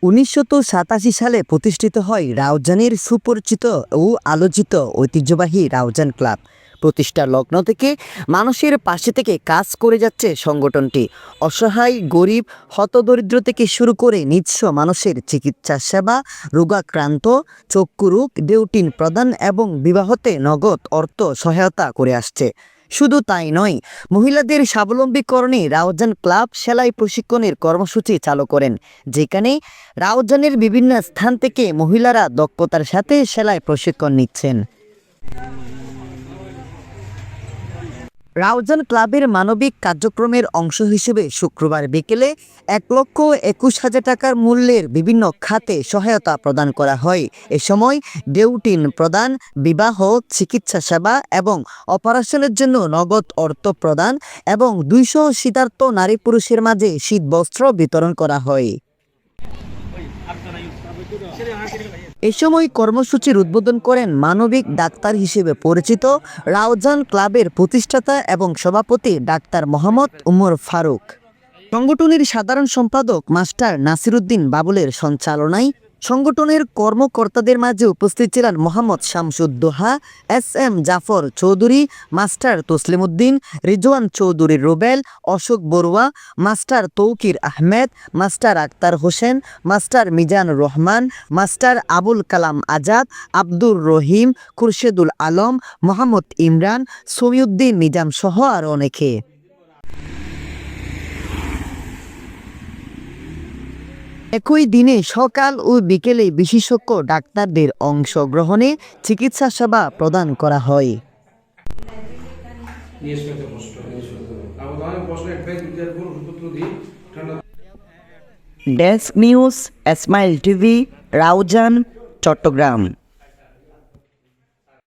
1987 সালে প্রতিষ্ঠিত হয় রাউজানের সুপরিচিত ও আলোচিত ঐতিহ্যবাহী রাউজান ক্লাব। প্রতিষ্ঠার লগ্ন থেকে মানুষের পাশে থেকে কাজ করে যাচ্ছে সংগঠনটি। অসহায়, গরিব, হতদরিদ্র থেকে শুরু করে নিঃস্ব মানুষের চিকিৎসা সেবা, রোগাক্রান্ত, চক্ষু রোগ, ডেউটিন প্রদান এবং বিবাহতে নগদ অর্থ সহায়তা করে আসছে। শুধু তাই নয়, মহিলাদের স্বাবলম্বীকরণে রাউজান ক্লাব সেলাই প্রশিক্ষণের কর্মসূচি চালু করেন, যেখানে রাউজানের বিভিন্ন স্থান থেকে মহিলারা দক্ষতার সাথে সেলাই প্রশিক্ষণ নিচ্ছেন। রাউজান ক্লাবের মানবিক কার্যক্রমের অংশ হিসেবে শুক্রবার বিকেলে 1,21,000 টাকার মূল্যের বিভিন্ন খাতে সহায়তা প্রদান করা হয়। এ সময় ডেউটিন প্রদান, বিবাহ, চিকিৎসা সেবা এবং অপারেশনের জন্য নগদ অর্থ প্রদান এবং 200 শীতার্ত নারী পুরুষের মাঝে শীতবস্ত্র বিতরণ করা হয়। এ সময় কর্মসূচির উদ্বোধন করেন মানবিক ডাক্তার হিসেবে পরিচিত রাউজান ক্লাবের প্রতিষ্ঠাতা এবং সভাপতি ডাক্তার মোহাম্মদ উমর ফারুক। সংগঠনের সাধারণ সম্পাদক মাস্টার নাসিরউদ্দিন বাবুলের সঞ্চালনায় সংগঠনের কর্মকর্তাদের মাঝে উপস্থিত ছিলেন Mohammad Shamsuddoha, S M. Jafar Chowdhury, master Taslimuddin, Rizwan Chowdhury Rubel, Ashok Barua, master Taukir Ahmed, master Akter Hossain, master Mizanur Rahman, master Abul Kalam Azad, Abdur Rahim, Khurshedul Alam, Mohammad Imran, Samiuddin Nizam সহ আরও অনেকে। একই দিনে সকাল ও বিকেলে বিশেষজ্ঞ ডাক্তারদের অংশগ্রহণে চিকিৎসা সেবা প্রদান করা হয়। Desk news, smile TV, Raozan, Chittagong.